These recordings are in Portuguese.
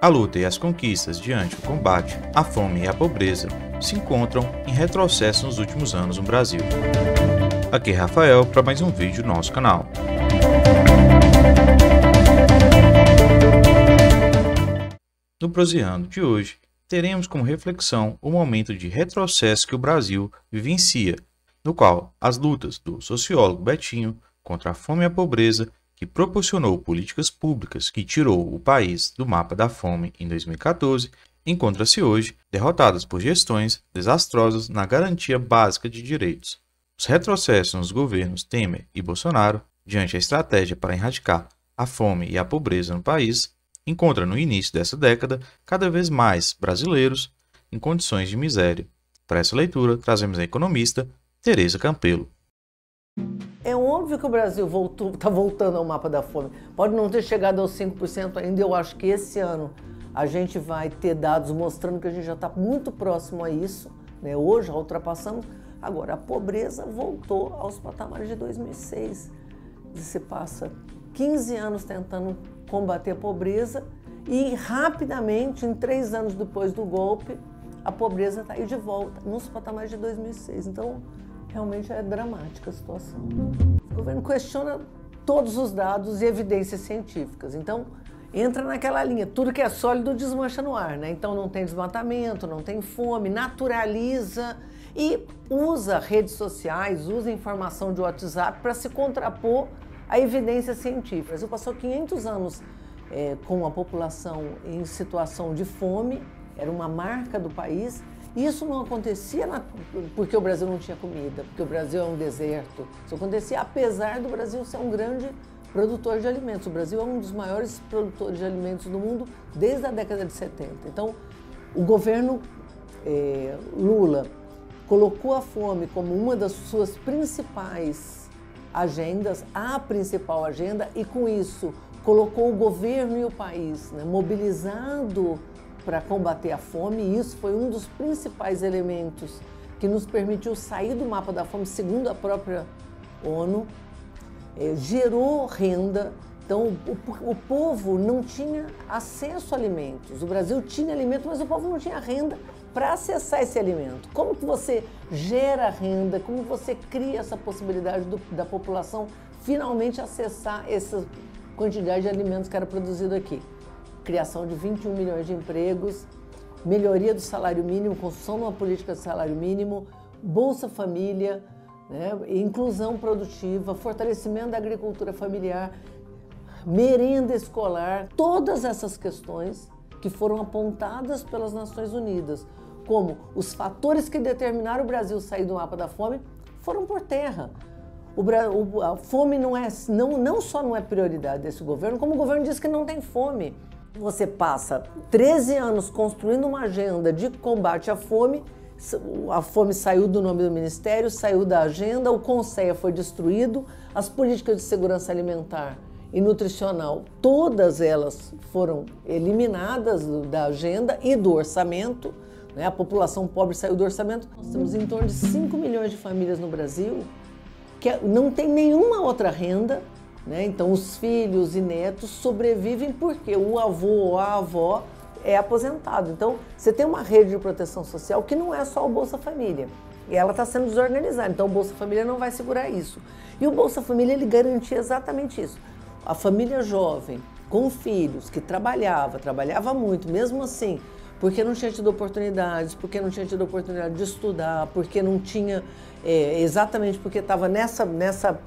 A luta e as conquistas diante do combate à fome e à pobreza se encontram em retrocesso nos últimos anos no Brasil. Aqui é Rafael para mais um vídeo do nosso canal. No Proseando de hoje, teremos como reflexão o momento de retrocesso que o Brasil vivencia, no qual as lutas do sociólogo Betinho contra a fome e a pobreza, que proporcionou políticas públicas que tirou o país do mapa da fome em 2014, encontra-se hoje derrotadas por gestões desastrosas na garantia básica de direitos. Os retrocessos nos governos Temer e Bolsonaro, diante a estratégia para erradicar a fome e a pobreza no país, encontra no início dessa década cada vez mais brasileiros em condições de miséria. Para essa leitura, trazemos a economista Tereza Campelo. É óbvio que o Brasil está voltando ao mapa da fome. Pode não ter chegado aos 5% ainda, eu acho que esse ano a gente vai ter dados mostrando que a gente já está muito próximo a isso, né? Hoje já ultrapassamos. Agora, a pobreza voltou aos patamares de 2006. Você passa 15 anos tentando combater a pobreza e rapidamente, em 3 anos depois do golpe, a pobreza está aí de volta, nos patamares de 2006. Então, realmente é dramática a situação. O governo questiona todos os dados e evidências científicas. Então, entra naquela linha, tudo que é sólido desmancha no ar, né? Então não tem desmatamento, não tem fome, naturaliza e usa redes sociais, usa informação de WhatsApp para se contrapor a evidências científicas. O Brasil passou 500 anos com a população em situação de fome, era uma marca do país. Isso não acontecia porque o Brasil não tinha comida, porque o Brasil é um deserto. Isso acontecia apesar do Brasil ser um grande produtor de alimentos. O Brasil é um dos maiores produtores de alimentos do mundo desde a década de 70. Então, o governo Lula colocou a fome como uma das suas principais agendas, a principal agenda, e com isso colocou o governo e o país, né, mobilizado para combater a fome, e isso foi um dos principais elementos que nos permitiu sair do mapa da fome, segundo a própria ONU, gerou renda. Então, o povo não tinha acesso a alimentos. O Brasil tinha alimento, mas o povo não tinha renda para acessar esse alimento. Como que você gera renda? Como você cria essa possibilidade da população finalmente acessar essa quantidade de alimentos que era produzido aqui? Criação de 21 milhões de empregos, melhoria do salário mínimo, construção de uma política de salário mínimo, Bolsa Família, né, inclusão produtiva, fortalecimento da agricultura familiar, merenda escolar, todas essas questões que foram apontadas pelas Nações Unidas como os fatores que determinaram o Brasil sair do mapa da fome foram por terra. A fome não só não é prioridade desse governo, como o governo diz que não tem fome. Você passa 13 anos construindo uma agenda de combate à fome, a fome saiu do nome do ministério, saiu da agenda, o CONSEA foi destruído, as políticas de segurança alimentar e nutricional, todas elas foram eliminadas da agenda e do orçamento, né? A população pobre saiu do orçamento. Nós temos em torno de 5 milhões de famílias no Brasil que não tem nenhuma outra renda, né? Então, os filhos e netos sobrevivem porque o avô ou a avó é aposentado. Então, você tem uma rede de proteção social que não é só o Bolsa Família. E ela está sendo desorganizada. Então, o Bolsa Família não vai segurar isso. E o Bolsa Família, ele garantia exatamente isso. A família jovem, com filhos, que trabalhava muito, mesmo assim, porque não tinha tido oportunidades, porque não tinha tido oportunidade de estudar, porque não tinha, exatamente porque estava nessa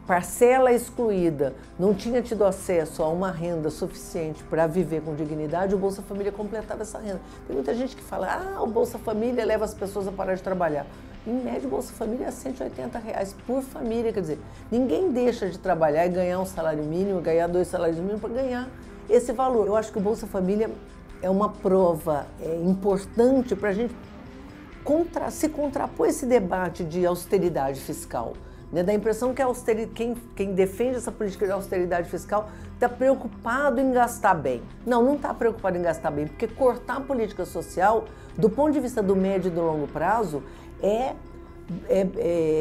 parcela excluída, não tinha tido acesso a uma renda suficiente para viver com dignidade, o Bolsa Família completava essa renda. Tem muita gente que fala, o Bolsa Família leva as pessoas a parar de trabalhar. Em média, o Bolsa Família é R$180 por família, quer dizer, ninguém deixa de trabalhar e ganhar um salário mínimo, ganhar 2 salários mínimos para ganhar esse valor. Eu acho que o Bolsa Família é uma prova importante para a gente se contrapor esse debate de austeridade fiscal. Dá a impressão que quem defende essa política de austeridade fiscal está preocupado em gastar bem. Não está preocupado em gastar bem, porque cortar a política social, do ponto de vista do médio e do longo prazo, é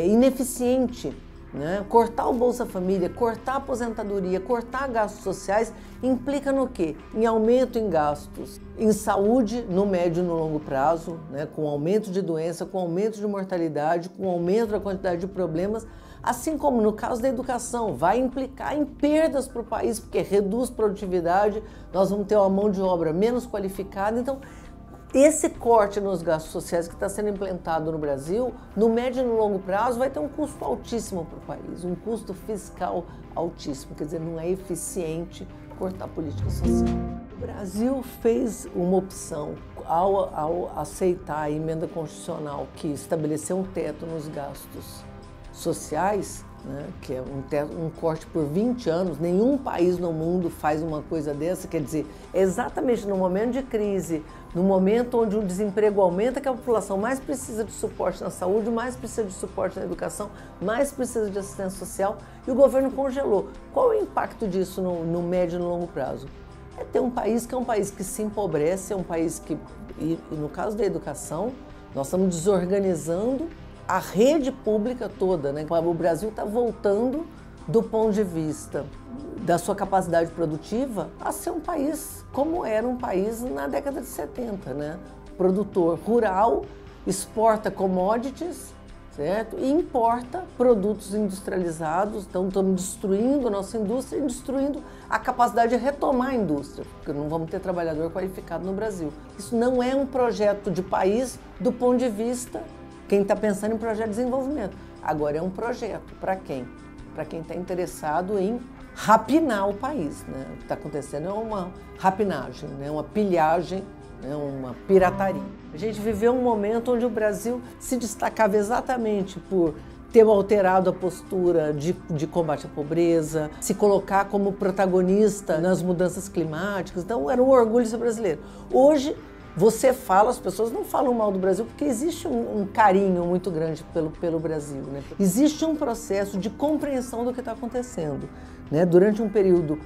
ineficiente. né? Cortar o Bolsa Família, cortar a aposentadoria, cortar gastos sociais, implica no quê? Em aumento em gastos em saúde no médio e no longo prazo, né? Com aumento de doença, com aumento de mortalidade, com aumento da quantidade de problemas, assim como no caso da educação, vai implicar em perdas para o país, porque reduz produtividade, nós vamos ter uma mão de obra menos qualificada. Então, esse corte nos gastos sociais que está sendo implantado no Brasil, no médio e no longo prazo, vai ter um custo altíssimo para o país, um custo fiscal altíssimo, quer dizer, não é eficiente cortar a política social. O Brasil fez uma opção ao aceitar a emenda constitucional que estabeleceu um teto nos gastos sociais, né, que é um corte por 20 anos, nenhum país no mundo faz uma coisa dessa, quer dizer, exatamente no momento de crise, no momento onde o desemprego aumenta, que a população mais precisa de suporte na saúde, mais precisa de suporte na educação, mais precisa de assistência social, e o governo congelou. Qual é o impacto disso no médio e no longo prazo? É ter um país que é um país que se empobrece, é um país que, e no caso da educação, nós estamos desorganizando a rede pública toda, né? O Brasil está voltando, do ponto de vista da sua capacidade produtiva, a ser um país como era um país na década de 70, né? Produtor rural, exporta commodities, certo? E importa produtos industrializados. Então estamos destruindo a nossa indústria e destruindo a capacidade de retomar a indústria, porque não vamos ter trabalhador qualificado no Brasil. Isso não é um projeto de país do ponto de vista quem está pensando em projeto de desenvolvimento. Agora é um projeto para quem? Para quem está interessado em rapinar o país, né? O que está acontecendo é uma rapinagem, né? Uma pilhagem, né? Uma pirataria. A gente viveu um momento onde o Brasil se destacava exatamente por ter alterado a postura de combate à pobreza, se colocar como protagonista nas mudanças climáticas. Então era um orgulho ser brasileiro. Hoje, você fala, as pessoas não falam mal do Brasil porque existe um carinho muito grande pelo Brasil, né? Existe um processo de compreensão do que está acontecendo, né? Durante um período,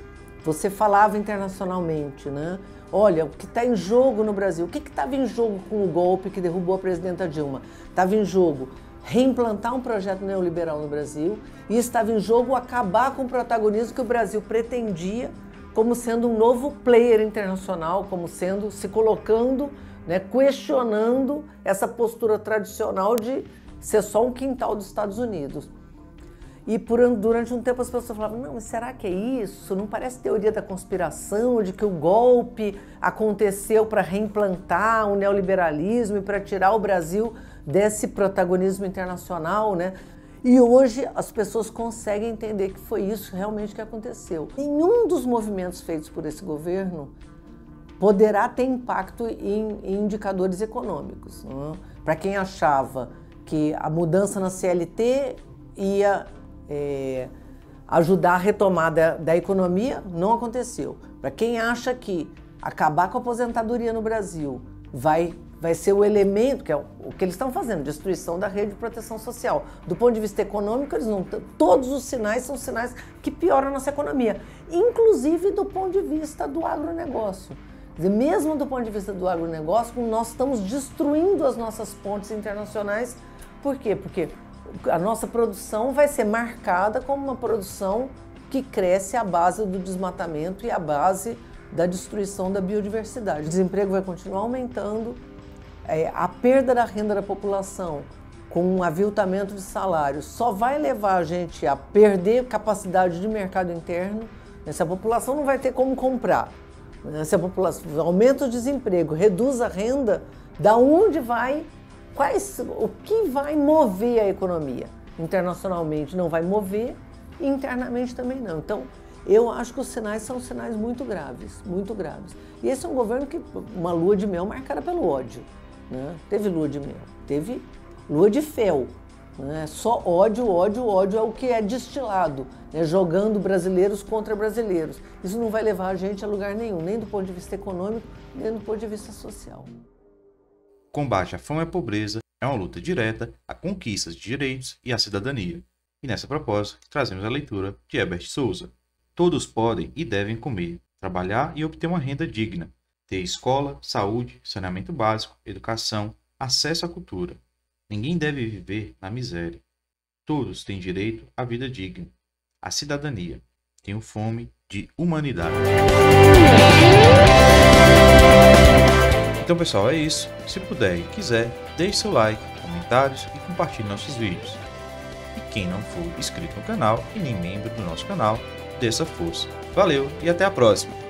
você falava internacionalmente, né? Olha, o que está em jogo no Brasil, o que estava em jogo com o golpe que derrubou a presidenta Dilma? Estava em jogo reimplantar um projeto neoliberal no Brasil e estava em jogo acabar com o protagonismo que o Brasil pretendia como sendo um novo player internacional, como sendo, se colocando, né, questionando essa postura tradicional de ser só um quintal dos Estados Unidos. E durante um tempo as pessoas falavam, não, mas será que é isso? Não parece teoria da conspiração, de que o golpe aconteceu para reimplantar o neoliberalismo e para tirar o Brasil desse protagonismo internacional, né? E hoje as pessoas conseguem entender que foi isso realmente que aconteceu. Nenhum dos movimentos feitos por esse governo poderá ter impacto em indicadores econômicos. Né? Para quem achava que a mudança na CLT ia ajudar a retomada da economia, não aconteceu. Para quem acha que acabar com a aposentadoria no Brasil vai ser o elemento, que é o que eles estão fazendo, destruição da rede de proteção social. Do ponto de vista econômico, eles não, todos os sinais são sinais que pioram a nossa economia, inclusive do ponto de vista do agronegócio. Quer dizer, mesmo do ponto de vista do agronegócio, nós estamos destruindo as nossas pontes internacionais. Por quê? Porque a nossa produção vai ser marcada como uma produção que cresce à base do desmatamento e à base da destruição da biodiversidade. O desemprego vai continuar aumentando, a perda da renda da população com um aviltamento de salários só vai levar a gente a perder capacidade de mercado interno. Se a população não vai ter como comprar, se a população aumenta o desemprego, reduz a renda, da onde vai, o que vai mover a economia? Internacionalmente não vai mover, e internamente também não. Então, eu acho que os sinais são sinais muito graves, muito graves. E esse é um governo que, uma lua de mel marcada pelo ódio. Né? Teve lua de mel, teve lua de fel, né? Só ódio, ódio, ódio é o que é destilado, né? Jogando brasileiros contra brasileiros. Isso não vai levar a gente a lugar nenhum, nem do ponto de vista econômico, nem do ponto de vista social. Combate à fome e à pobreza é uma luta direta a conquistas de direitos e à cidadania. E nessa proposta, trazemos a leitura de Herbert Souza. Todos podem e devem comer, trabalhar e obter uma renda digna, ter escola, saúde, saneamento básico, educação, acesso à cultura. Ninguém deve viver na miséria. Todos têm direito à vida digna, à cidadania. Tenho fome de humanidade. Então, pessoal, é isso. Se puder e quiser, deixe seu like, comentários e compartilhe nossos vídeos. E quem não for inscrito no canal e nem membro do nosso canal, dê essa força. Valeu e até a próxima!